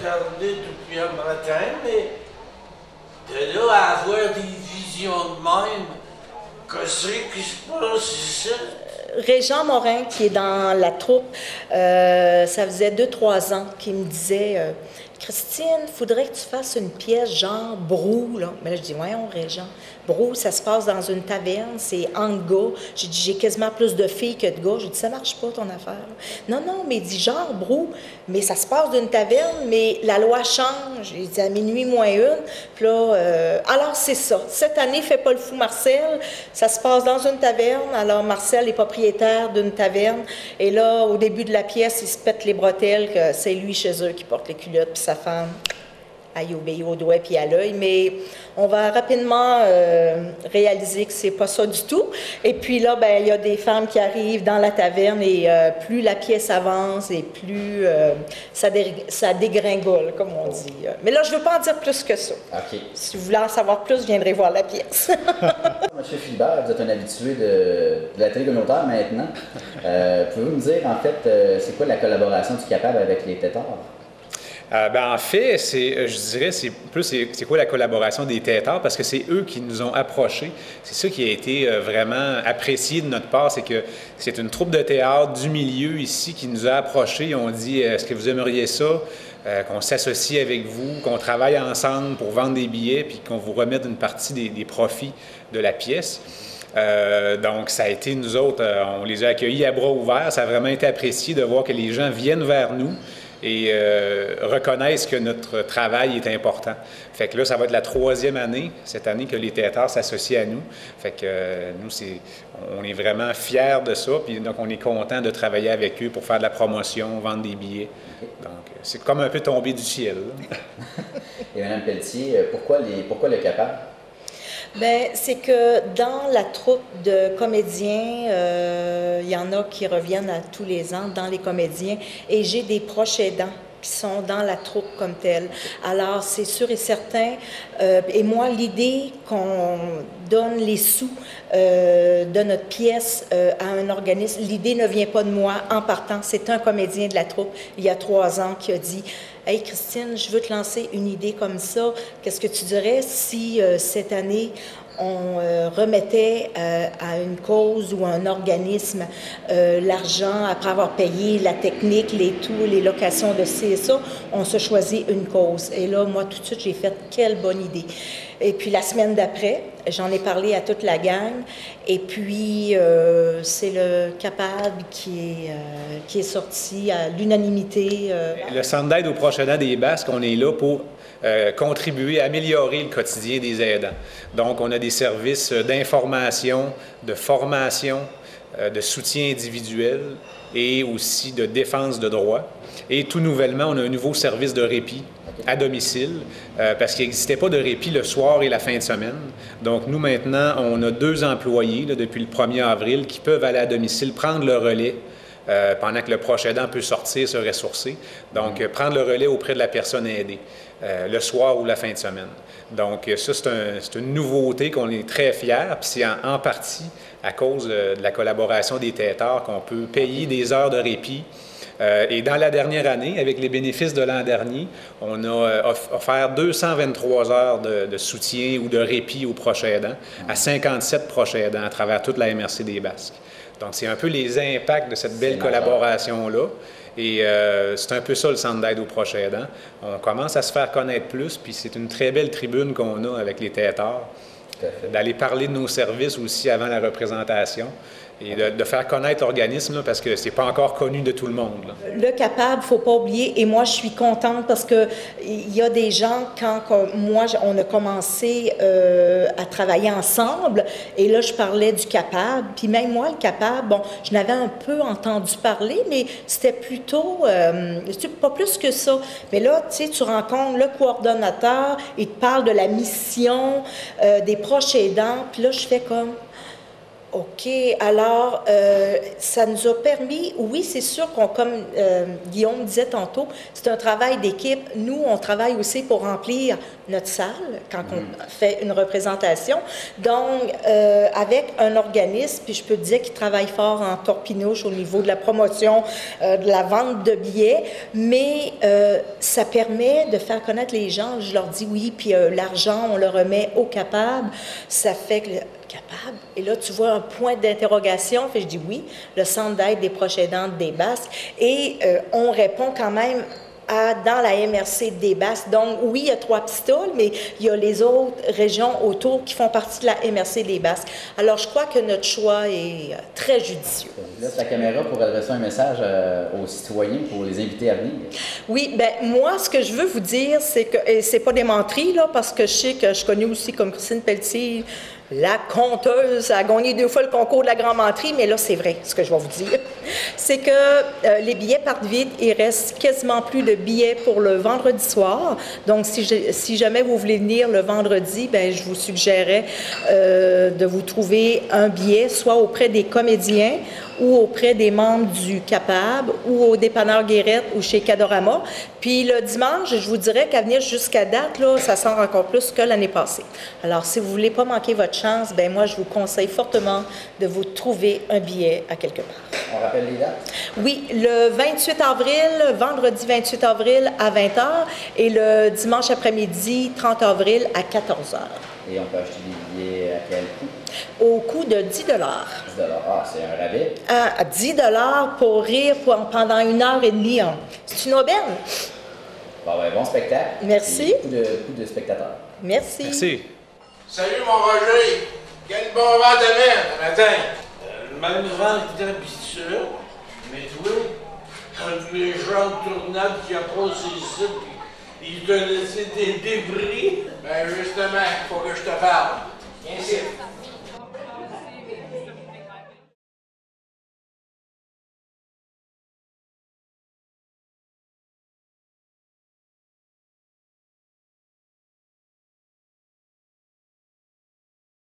regardé depuis un matin, mais de là à avoir des visions de même, qu'est-ce qui se passe ici? Régent Morin, qui est dans la troupe, ça faisait 2-3 ans qu'il me disait Christine, il faudrait que tu fasses une pièce genre Brou. Là. Mais là, je dis voyons, Régent. Brou, ça se passe dans une taverne, c'est entre gars. J'ai dit j'ai quasiment plus de filles que de gars. J'ai dit ça marche pas ton affaire. Non, non, mais il dit genre Brou, mais ça se passe d'une taverne, mais la loi change. Il dit à minuit moins une. Puis là, alors c'est ça. Cette année, fais pas le fou Marcel. Ça se passe dans une taverne. Alors Marcel est propriétaire d'une taverne. Et là, au début de la pièce, il se pète les bretelles que c'est lui chez eux qui porte les culottes, puis sa femme. Elle obéit au doigt puis à l'œil, mais on va rapidement réaliser que c'est pas ça du tout. Et puis là, ben il y a des femmes qui arrivent dans la taverne et plus la pièce avance et plus ça dégringole, comme on dit. Mais là, je veux pas en dire plus que ça. OK. Si vous voulez en savoir plus, vous viendrez voir la pièce. Monsieur Philibert, vous êtes un habitué de la télé communautaire maintenant. Pouvez-vous me dire, en fait, c'est quoi la collaboration du Capable avec les Tétards? En fait, je dirais, c'est quoi la collaboration des Tétards, parce que c'est eux qui nous ont approchés. C'est ça qui a été vraiment apprécié de notre part, c'est que c'est une troupe de théâtre du milieu ici qui nous a approchés. Ils ont dit, est-ce que vous aimeriez ça, qu'on s'associe avec vous, qu'on travaille ensemble pour vendre des billets, puis qu'on vous remette une partie des profits de la pièce. Donc, ça a été, nous autres, on les a accueillis à bras ouverts. Ça a vraiment été apprécié de voir que les gens viennent vers nous et reconnaissent que notre travail est important. Fait que là, ça va être la 3e année, cette année, que les Tétards s'associent à nous. Fait que nous, on est vraiment fiers de ça, puis donc on est content de travailler avec eux pour faire de la promotion, vendre des billets. Donc, c'est comme un peu tombé du ciel. Et Mme Pelletier, pourquoi le Capable? Bien, c'est que dans la troupe de comédiens, il y en a qui reviennent à tous les ans dans les comédiens, et j'ai des proches aidants qui sont dans la troupe comme telle. Alors, c'est sûr et certain, et moi, l'idée qu'on donne les sous de notre pièce à un organisme, l'idée ne vient pas de moi en partant, c'est un comédien de la troupe, il y a 3 ans, qui a dit « Hey Christine, je veux te lancer une idée comme ça, qu'est-ce que tu dirais si cette année, on remettait à une cause ou à un organisme l'argent après avoir payé la technique, les locations de ci et ça, on se choisit une cause. » Et là, moi, tout de suite, j'ai fait « Quelle bonne idée! » Et puis, la semaine d'après, j'en ai parlé à toute la gang. Et puis, c'est le Capable qui est sorti à l'unanimité. Le Centre d'aide aux proches aidants des Basques, on est là pour contribuer à améliorer le quotidien des aidants. Donc, on a des services d'information, de formation, de soutien individuel et aussi de défense de droits. Et tout nouvellement, on a un nouveau service de répit à domicile, parce qu'il n'existait pas de répit le soir et la fin de semaine. Donc, nous, maintenant, on a 2 employés là, depuis le 1er avril qui peuvent aller à domicile, prendre le relais pendant que le proche aidant peut sortir, se ressourcer. Donc, prendre le relais auprès de la personne aidée, le soir ou la fin de semaine. Donc, ça, c'est une nouveauté qu'on est très fiers, puis c'est en partie à cause de la collaboration des Tétards qu'on peut payer des heures de répit. Et dans la dernière année, avec les bénéfices de l'an dernier, on a offert 223 heures de soutien ou de répit aux proches aidants à 57 proches aidants à travers toute la MRC des Basques. Donc, c'est un peu les impacts de cette belle collaboration-là. Et c'est un peu ça le Centre d'aide aux proches aidants. On commence à se faire connaître plus, puis c'est une très belle tribune qu'on a avec les Tétards, d'aller parler de nos services aussi avant la représentation et de faire connaître l'organisme, parce que c'est pas encore connu de tout le monde. Là. Le Capable, faut pas oublier, et moi je suis contente parce que il y a des gens, quand moi on a commencé à travailler ensemble, et là je parlais du Capable, puis même moi le Capable, bon, je n'avais un peu entendu parler, mais c'était plutôt, pas plus que ça. Mais là, tu sais, tu rencontres le coordonnateur, il te parle de la mission des proches aidants, puis là je fais comme... OK. Alors, ça nous a permis, oui, c'est sûr qu'on, comme Guillaume disait tantôt, c'est un travail d'équipe. Nous, on travaille aussi pour remplir notre salle quand on fait une représentation. Donc, avec un organisme, puis je peux te dire qu'il travaille fort en torpinouche au niveau de la promotion, de la vente de billets, mais ça permet de faire connaître les gens. Je leur dis oui, puis l'argent, on le remet au capable. Ça fait que capable. Et là, tu vois un point d'interrogation. Fait, je dis oui, le Centre d'aide des proches aidants des Basques. Et on répond quand même dans la MRC des Basques. Donc, oui, il y a 3 pistoles, mais il y a les autres régions autour qui font partie de la MRC des Basques. Alors, je crois que notre choix est très judicieux. Je laisse la caméra pour adresser un message aux citoyens pour les inviter à venir. Oui, bien, moi, ce que je veux vous dire, c'est que, et c'est pas des menteries, là, parce que je sais que je connais aussi comme Christine Pelletier, la conteuse a gagné 2 fois le concours de la Grande Menterie, mais là, c'est vrai, ce que je vais vous dire. C'est que les billets partent vite, il reste quasiment plus de billets pour le vendredi soir. Donc, si jamais vous voulez venir le vendredi, bien, je vous suggérerais de vous trouver un billet, soit auprès des comédiens ou auprès des membres du CAPAB ou au dépanneur Guérette ou chez Cadorama. Puis le dimanche, je vous dirais qu'à venir jusqu'à date, là, ça sort encore plus que l'année passée. Alors, si vous ne voulez pas manquer votre chance, bien moi, je vous conseille fortement de vous trouver un billet à quelque part. On rappelle les dates? Oui, le 28 avril, vendredi 28 avril à 20h et le dimanche après-midi, 30 avril à 14h. Et on peut acheter des billets à quel coût? Au coût de 10 $. 10 Ah, c'est un rabais. À 10 $ pour rire pendant 1h30. Hein. C'est une aubaine. Bon spectacle. Merci. Et beaucoup de spectateurs. Merci. Merci. Salut mon Roger! Quel bon vent t'amène ce matin! Le même vent que d'habitude, mais toi, un méchant tournable qui a passé ici, puis il te laissait des débris. Ben justement, il faut que je te parle. Viens ici.